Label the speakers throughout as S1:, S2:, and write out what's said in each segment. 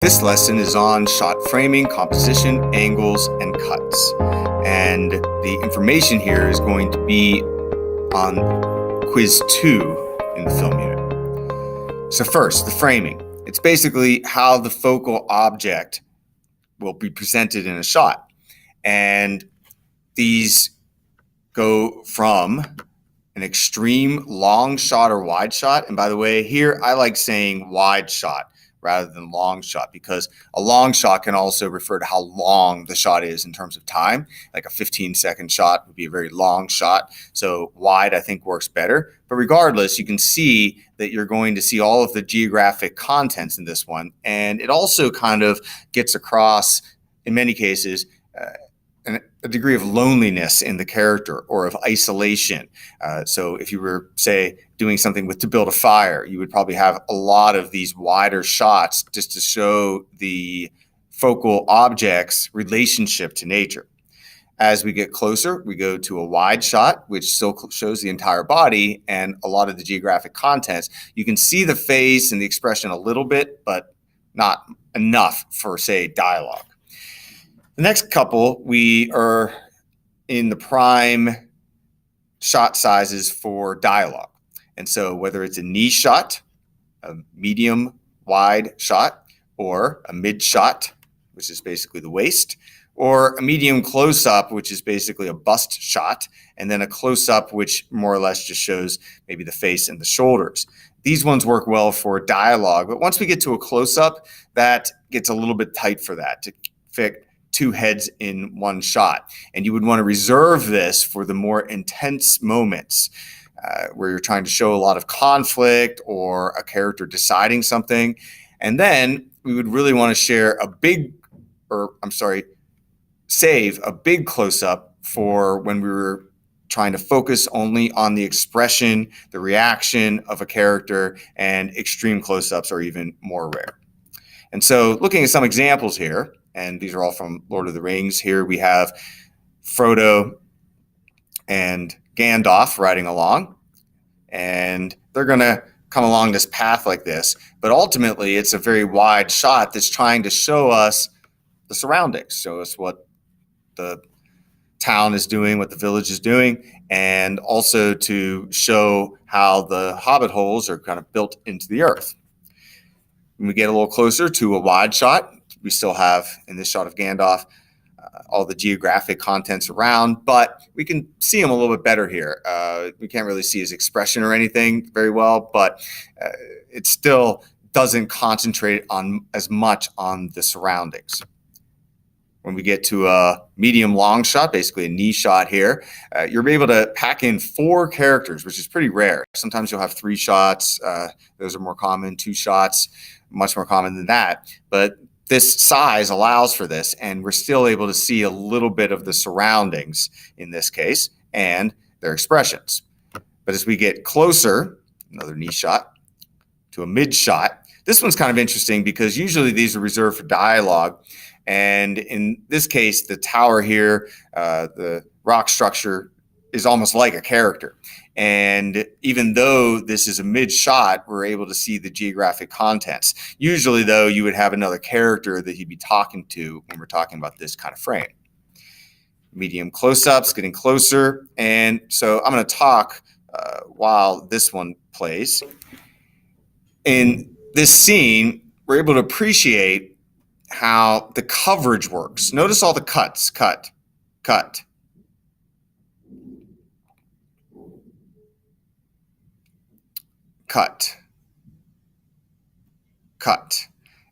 S1: This lesson is on shot framing, composition, angles, and cuts. And the information here is going to be on quiz 2 in the film unit. So first, the framing. It's basically how the focal object will be presented in a shot. And these go from an extreme long shot or wide shot. And by the way, here I like saying wide shot rather than long shot, because a long shot can also refer to how long the shot is in terms of time. Like a 15-second shot would be a very long shot. So wide, I think, works better. But regardless, you can see that you're going to see all of the geographic contents in this one. And it also kind of gets across, in many cases, a degree of loneliness in the character or of isolation. So if you were, say, doing something with To Build a Fire, you would probably have a lot of these wider shots just to show the focal object's relationship to nature. As we get closer, we go to a wide shot, which still shows the entire body and a lot of the geographic contents. You can see the face and the expression a little bit, but not enough for, say, dialogue. The next couple, we are in the prime shot sizes for dialogue. And so whether it's a knee shot, a medium wide shot, or a mid shot, which is basically the waist, or a medium close-up, which is basically a bust shot, and then a close-up, which more or less just shows maybe the face and the shoulders. These ones work well for dialogue, but once we get to a close-up, that gets a little bit tight for that to fit two heads in one shot. And you would want to reserve this for the more intense moments where you're trying to show a lot of conflict or a character deciding something. And then we would really want to save a big close-up for when we were trying to focus only on the expression, the reaction of a character, and extreme close-ups are even more rare. And so looking at some examples here, and these are all from Lord of the Rings. Here we have Frodo and Gandalf riding along, and they're going to come along this path like this. But ultimately, it's a very wide shot that's trying to show us the surroundings, show us what the town is doing, what the village is doing, and also to show how the hobbit holes are kind of built into the earth. When we get a little closer to a wide shot, we still have, in this shot of Gandalf, all the geographic contents around, but we can see him a little bit better here. We can't really see his expression or anything very well, but it still doesn't concentrate on as much on the surroundings. When we get to a medium long shot, basically a knee shot here, you're able to pack in 4 characters, which is pretty rare. Sometimes you'll have 3 shots. Those are more common. 2 shots, much more common than that. But this size allows for this, and we're still able to see a little bit of the surroundings in this case and their expressions. But as we get closer, another knee shot, to a mid shot, this one's kind of interesting because usually these are reserved for dialogue. And in this case, the tower here, the rock structure is almost like a character. And even though this is a mid shot, we're able to see the geographic contents. Usually, though, you would have another character that he'd be talking to when we're talking about this kind of frame. Medium close-ups, getting closer. And so I'm going to talk while this one plays. In this scene, we're able to appreciate how the coverage works. Notice all the cuts, cut, cut. Cut, cut.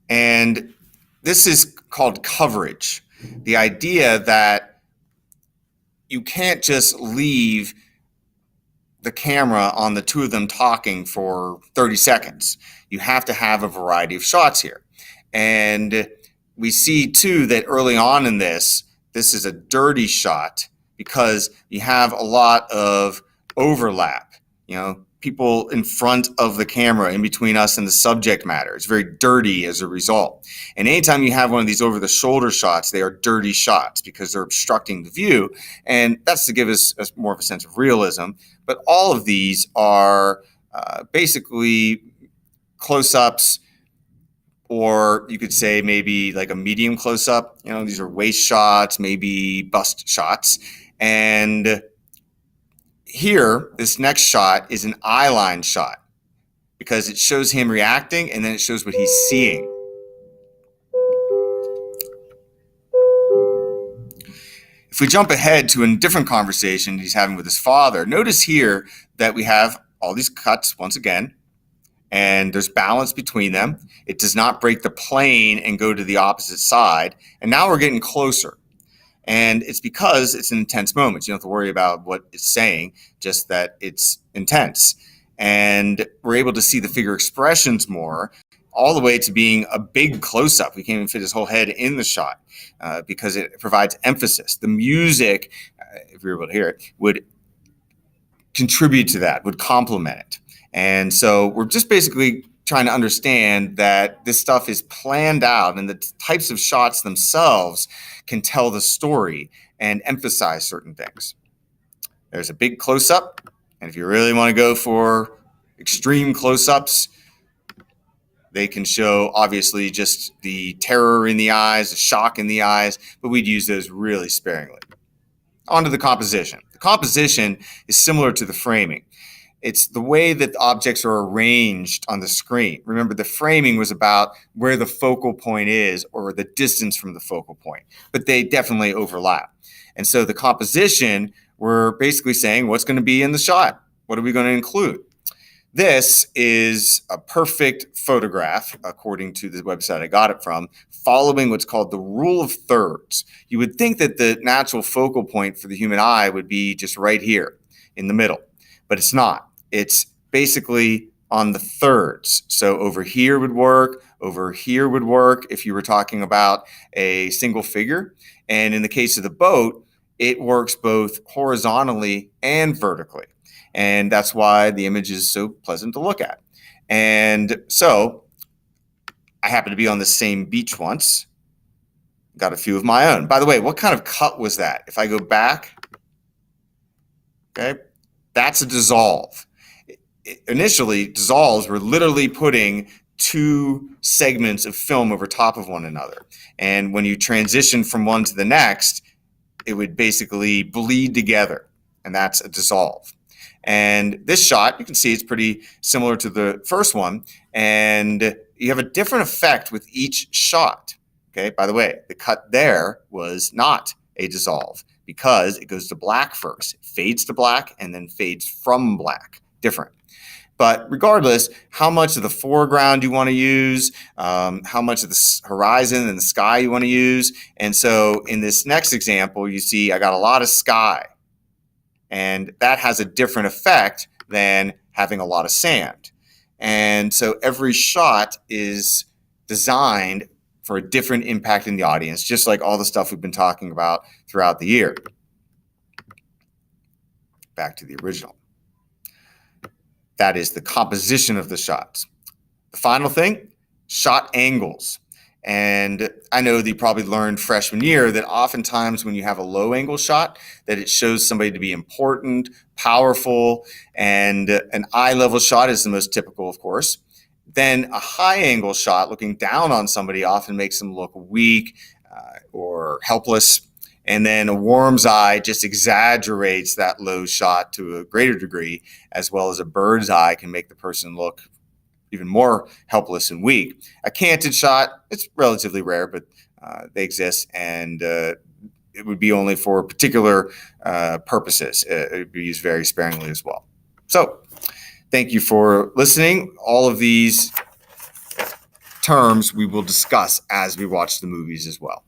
S1: And this is called coverage. The idea that you can't just leave the camera on the two of them talking for 30 seconds. You have to have a variety of shots here. And we see, too, that early on in this is a dirty shot because you have a lot of overlap, people in front of the camera, in between us and the subject matter. It's very dirty as a result. And anytime you have one of these over-the-shoulder shots, they are dirty shots because they're obstructing the view. And that's to give us more of a sense of realism. But all of these are basically close-ups or you could say maybe like a medium close-up. These are waist shots, maybe bust shots. And here, this next shot is an eye line shot because it shows him reacting and then it shows what he's seeing. If we jump ahead to a different conversation he's having with his father, notice here that we have all these cuts once again, and there's balance between them. It does not break the plane and go to the opposite side. And now we're getting closer. And it's because it's an intense moment. You don't have to worry about what it's saying, just that it's intense. And we're able to see the figure expressions more, all the way to being a big close-up. We can't even fit his whole head in the shot because it provides emphasis. The music, if you're able to hear it, would contribute to that, would complement it. And so we're just basically trying to understand that this stuff is planned out, and the types of shots themselves can tell the story and emphasize certain things. There's a big close-up, and if you really want to go for extreme close-ups, they can show obviously just the terror in the eyes, the shock in the eyes, but we'd use those really sparingly. On to the composition. The composition is similar to the framing. It's the way that the objects are arranged on the screen. Remember, the framing was about where the focal point is or the distance from the focal point, but they definitely overlap. And so the composition, we're basically saying what's going to be in the shot. What are we going to include? This is a perfect photograph, according to the website I got it from, following what's called the rule of thirds. You would think that the natural focal point for the human eye would be just right here in the middle, but it's not. It's basically on the thirds. So over here would work, over here would work if you were talking about a single figure. And in the case of the boat, it works both horizontally and vertically. And that's why the image is so pleasant to look at. And so I happened to be on the same beach once, got a few of my own. By the way, what kind of cut was that? If I go back, okay, that's a dissolve. Initially, dissolves were literally putting two segments of film over top of one another. And when you transition from one to the next, it would basically bleed together. And that's a dissolve. And this shot, you can see it's pretty similar to the first one. And you have a different effect with each shot. Okay, by the way, the cut there was not a dissolve because it goes to black first. It fades to black and then fades from black. Different. But regardless, how much of the foreground you want to use, how much of the horizon and the sky you want to use. And so in this next example, you see I got a lot of sky. And that has a different effect than having a lot of sand. And so every shot is designed for a different impact in the audience, just like all the stuff we've been talking about throughout the year. Back to the original. That is the composition of the shots. The final thing, shot angles. And I know that you probably learned freshman year that oftentimes when you have a low angle shot, that it shows somebody to be important, powerful, and an eye level shot is the most typical, of course. Then a high angle shot looking down on somebody often makes them look weak or helpless. And then a worm's eye just exaggerates that low shot to a greater degree, as well as a bird's eye can make the person look even more helpless and weak. A canted shot, it's relatively rare, but they exist, and it would be only for particular purposes. It would be used very sparingly as well. So thank you for listening. All of these terms we will discuss as we watch the movies as well.